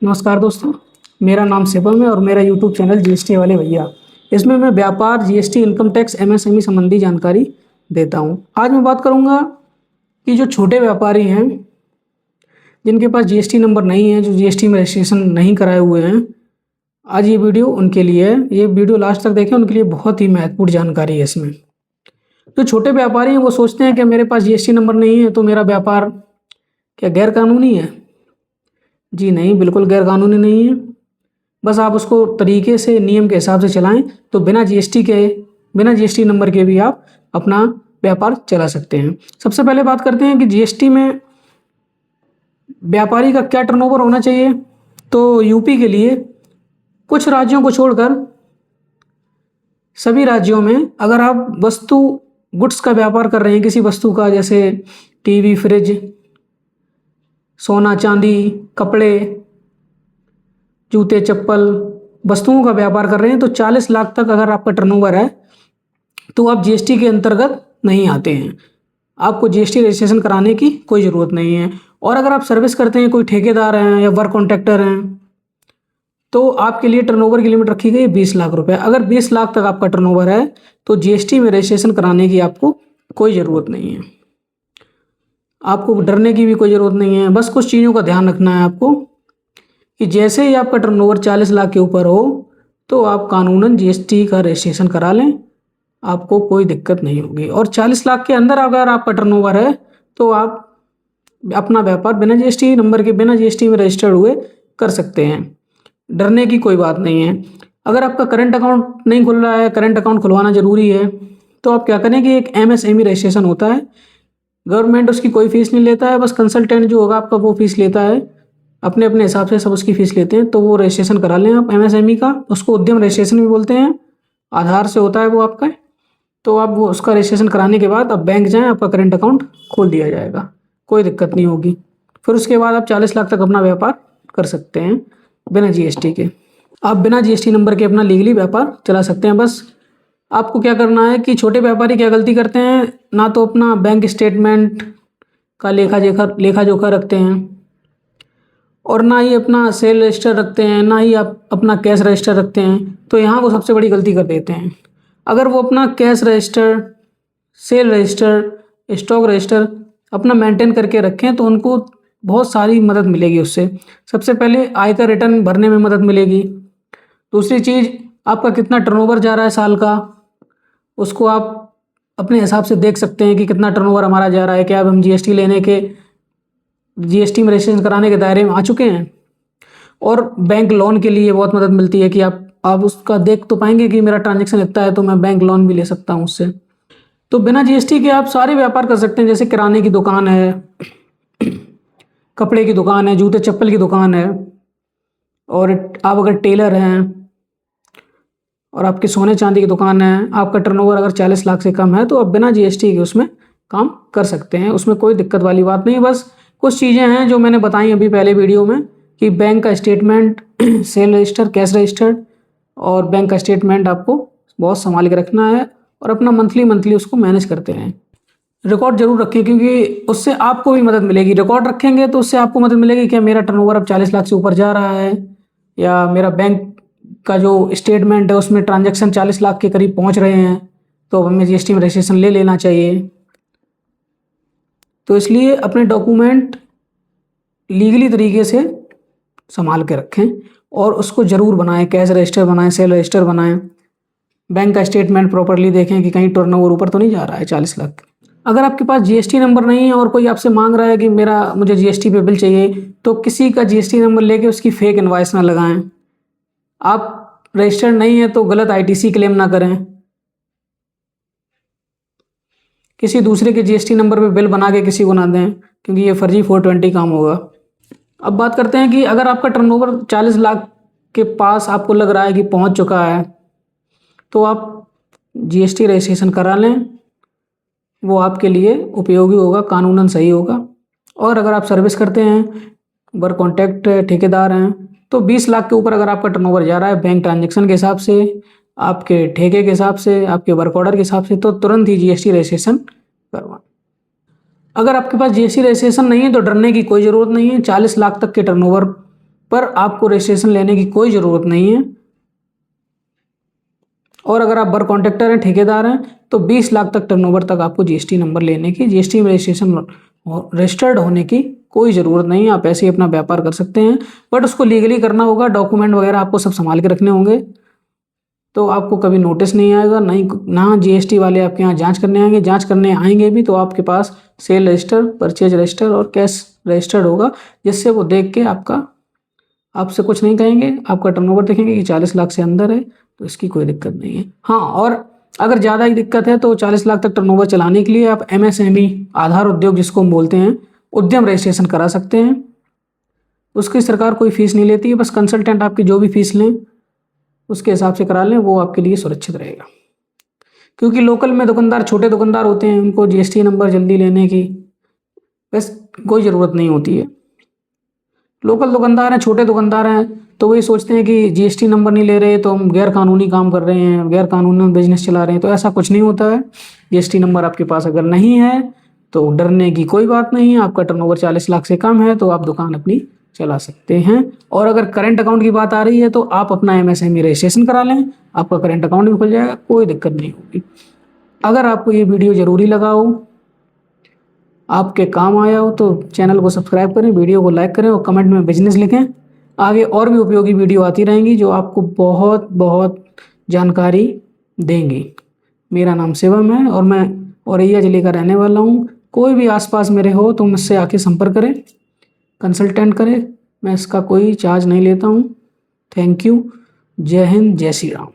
नमस्कार दोस्तों, मेरा नाम शिवम है और मेरा यूट्यूब चैनल जीएसटी वाले भैया। इसमें मैं व्यापार, जीएसटी, इनकम टैक्स, एमएसएमई संबंधी जानकारी देता हूँ। आज मैं बात करूँगा कि जो छोटे व्यापारी हैं, जिनके पास जीएसटी नंबर नहीं है, जो जीएसटी में रजिस्ट्रेशन नहीं कराए हुए हैं, आज ये वीडियो उनके लिए है। ये वीडियो लास्ट तक देखें, उनके लिए बहुत ही महत्वपूर्ण जानकारी है इसमें। जो छोटे व्यापारी हैं वो सोचते हैं कि मेरे पास जीएसटी नंबर नहीं है तो मेरा व्यापार क्या गैर कानूनी है? जी नहीं, बिल्कुल गैर कानूनी नहीं है। बस आप उसको तरीके से, नियम के हिसाब से चलाएं तो बिना जीएसटी नंबर के भी आप अपना व्यापार चला सकते हैं। सबसे पहले बात करते हैं कि जीएसटी में व्यापारी का क्या टर्नओवर होना चाहिए। तो यूपी के लिए कुछ राज्यों को छोड़कर सभी राज्यों में अगर आप गुड्स का व्यापार कर रहे हैं, किसी वस्तु का, जैसे टीवी, फ्रिज, सोना चांदी, कपड़े, जूते, चप्पल, वस्तुओं का व्यापार कर रहे हैं तो 40 लाख तक अगर आपका टर्नओवर है तो आप जीएसटी के अंतर्गत नहीं आते हैं। आपको जीएसटी रजिस्ट्रेशन कराने की कोई ज़रूरत नहीं है। और अगर आप सर्विस करते हैं, कोई ठेकेदार हैं या वर्क कॉन्ट्रैक्टर हैं, तो आपके लिए टर्नओवर की लिमिट रखी गई है 20 लाख रुपए। अगर 20 लाख तक आपका टर्नओवर है तो जीएसटी में रजिस्ट्रेशन कराने की आपको कोई ज़रूरत नहीं है। आपको डरने की भी कोई ज़रूरत नहीं है। बस कुछ चीज़ों का ध्यान रखना है आपको कि जैसे ही आपका टर्नओवर 40 लाख के ऊपर हो तो आप कानूनन जीएसटी का रजिस्ट्रेशन करा लें, आपको कोई दिक्कत नहीं होगी। और 40 लाख के अंदर अगर आपका टर्नओवर है तो आप अपना व्यापार बिना जीएसटी नंबर के, बिना जीएसटी में रजिस्टर्ड हुए कर सकते हैं। डरने की कोई बात नहीं है। अगर आपका करंट अकाउंट नहीं खुल रहा है, करंट अकाउंट खुलवाना ज़रूरी है, तो आप क्या करें कि एक एमएसएमई रजिस्ट्रेशन होता है। गवर्नमेंट उसकी कोई फीस नहीं लेता है, बस कंसल्टेंट जो होगा आपका वो फीस लेता है। अपने अपने हिसाब से सब उसकी फ़ीस लेते हैं। तो वो रजिस्ट्रेशन करा लें आप एमएसएमई का। उसको उद्यम रजिस्ट्रेशन भी बोलते हैं। आधार से होता है वो आपका। तो आप वो उसका रजिस्ट्रेशन कराने के बाद आप बैंक जाएं, आपका करंट अकाउंट खोल दिया जाएगा, कोई दिक्कत नहीं होगी। फिर उसके बाद आप 40 लाख तक अपना व्यापार कर सकते हैं बिना जीएसटी के। आप बिना जीएसटी नंबर के अपना लीगली व्यापार चला सकते हैं। बस आपको क्या करना है कि छोटे व्यापारी क्या गलती करते हैं, ना तो अपना बैंक स्टेटमेंट का लेखा जोखा रखते हैं, और ना ही अपना सेल रजिस्टर रखते हैं, ना ही आप अपना कैश रजिस्टर रखते हैं। तो यहाँ वो सबसे बड़ी गलती कर देते हैं। अगर वो अपना cash register, cell register, stock register अपना मेंटेन करके रखें तो उनको बहुत सारी मदद मिलेगी उससे। सबसे पहले आयकर रिटर्न भरने में मदद मिलेगी। दूसरी चीज़, आपका कितना टर्नओवर जा रहा है साल का, उसको आप अपने हिसाब से देख सकते हैं कि कितना टर्नओवर हमारा जा रहा है, क्या अब हम जीएसटी में रजिस्ट्रेशन कराने के दायरे में आ चुके हैं। और बैंक लोन के लिए बहुत मदद मिलती है कि आप उसका देख तो पाएंगे कि मेरा ट्रांजैक्शन इतना है तो मैं बैंक लोन भी ले सकता हूँ उससे। तो बिना जीएसटी के आप सारे व्यापार कर सकते हैं, जैसे किराने की दुकान है, कपड़े की दुकान है, जूते चप्पल की दुकान है, और आप अगर टेलर हैं और आपकी सोने चांदी की दुकान है, आपका टर्नओवर अगर 40 लाख से कम है तो आप बिना जीएसटी के उसमें काम कर सकते हैं। उसमें कोई दिक्कत वाली बात नहीं। बस कुछ चीज़ें हैं जो मैंने बताई अभी पहले वीडियो में कि बैंक का statement, cell register, cash register और बैंक का स्टेटमेंट आपको बहुत संभाल के रखना है और अपना मंथली उसको मैनेज करते रहें। रिकॉर्ड जरूर रखें क्योंकि उससे आपको भी मदद मिलेगी। रिकॉर्ड रखेंगे तो उससे आपको मदद मिलेगी कि मेरा टर्नओवर अब 40 लाख से ऊपर जा रहा है, या मेरा बैंक का जो स्टेटमेंट है उसमें ट्रांजैक्शन 40 लाख के करीब पहुंच रहे हैं, तो हमें जीएसटी में रजिस्ट्रेशन ले लेना चाहिए। तो इसलिए अपने डॉक्यूमेंट लीगली तरीके से संभाल के रखें और उसको ज़रूर बनाएं। कैश रजिस्टर बनाएं, सेल रजिस्टर बनाएं, बैंक का स्टेटमेंट प्रॉपरली देखें कि कहीं टर्नओवर ऊपर तो नहीं जा रहा है 40 लाख। अगर आपके पास जीएसटी नंबर नहीं है और कोई आपसे मांग रहा है कि मुझे जीएसटी पे बिल चाहिए, तो किसी का जीएसटी नंबर लेके उसकी फेक इनवॉइस ना लगाएं। आप रजिस्टर्ड नहीं है तो गलत आईटीसी क्लेम ना करें। किसी दूसरे के जीएसटी नंबर पे बिल बना के किसी को ना दें, क्योंकि ये फर्जी 420 काम होगा। अब बात करते हैं कि अगर आपका टर्नओवर 40 लाख के पास आपको लग रहा है कि पहुंच चुका है, तो आप जीएसटी रजिस्ट्रेशन करा लें। वो आपके लिए उपयोगी होगा, कानूनन सही होगा। और अगर आप सर्विस करते हैं, वर्क कॉन्ट्रैक्ट ठेकेदार हैं, तो 20 लाख के ऊपर अगर आपका टर्नओवर जा रहा है बैंक ट्रांजैक्शन के हिसाब से, आपके ठेके के हिसाब से, आपके वर्क ऑर्डर के हिसाब से, तो तुरंत ही जीएसटी रजिस्ट्रेशन करवाएं। अगर आपके पास जीएसटी रजिस्ट्रेशन नहीं है तो डरने की कोई ज़रूरत नहीं है। 40 लाख तक के टर्नओवर पर आपको रजिस्ट्रेशन लेने की कोई ज़रूरत नहीं है। और अगर आप वर्क कॉन्ट्रैक्टर हैं, ठेकेदार हैं, तो 20 लाख तक टर्नओवर तक आपको जीएसटी नंबर लेने की, जीएसटी में रजिस्ट्रेशन रजिस्टर्ड होने की कोई ज़रूरत नहीं है। आप ऐसे ही अपना व्यापार कर सकते हैं, बट उसको लीगली करना होगा। डॉक्यूमेंट वगैरह आपको सब संभाल के रखने होंगे, तो आपको कभी नोटिस नहीं आएगा, नहीं ना जीएसटी वाले आपके यहाँ जांच करने आएंगे। जांच करने आएंगे भी तो आपके पास सेल रजिस्टर, परचेज रजिस्टर और कैश रजिस्टर्ड होगा, जिससे वो देख के आपसे कुछ नहीं कहेंगे। आपका टर्नओवर देखेंगे कि 40 लाख से अंदर है, तो इसकी कोई दिक्कत नहीं है। हाँ, और अगर ज़्यादा ही दिक्कत है तो 40 लाख तक टर्नओवर चलाने के लिए आप एमएसएमई, आधार उद्योग जिसको हम बोलते हैं, उद्यम रजिस्ट्रेशन करा सकते हैं। उसकी सरकार कोई फीस नहीं लेती है, बस कंसल्टेंट आपकी जो भी फीस लें उसके हिसाब से करा लें, वो आपके लिए सुरक्षित रहेगा। क्योंकि लोकल में दुकानदार, छोटे दुकानदार होते हैं, उनको जीएसटी नंबर जल्दी लेने की बस कोई ज़रूरत नहीं होती है। लोकल दुकानदार हैं, छोटे दुकानदार हैं, तो वही सोचते हैं कि जीएसटी नंबर नहीं ले रहे तो हम गैर कानूनी काम कर रहे हैं, गैर कानूनी बिजनेस चला रहे हैं। तो ऐसा कुछ नहीं होता है। जीएसटी नंबर आपके पास अगर नहीं है तो डरने की कोई बात नहीं है। आपका टर्नओवर 40 लाख से कम है तो आप दुकान अपनी चला सकते हैं। और अगर करंट अकाउंट की बात आ रही है तो आप अपना एमएसएमई रजिस्ट्रेशन करा लें, आपका करंट अकाउंट भी खुल जाएगा, कोई दिक्कत नहीं होगी। अगर आपको ये वीडियो ज़रूरी लगा हो, आपके काम आया हो, तो चैनल को सब्सक्राइब करें, वीडियो को लाइक करें और कमेंट में बिजनेस लिखें। आगे और भी उपयोगी वीडियो आती रहेंगी जो आपको बहुत बहुत जानकारी देंगी। मेरा नाम शिवम है और मैं औरैया जिले का रहने वाला हूँ। कोई भी आसपास मेरे हो तो मुझसे आके संपर्क करें, कंसल्टेंट करें। मैं इसका कोई चार्ज नहीं लेता हूँ। Thank you. जय हिंद, जय श्री राम।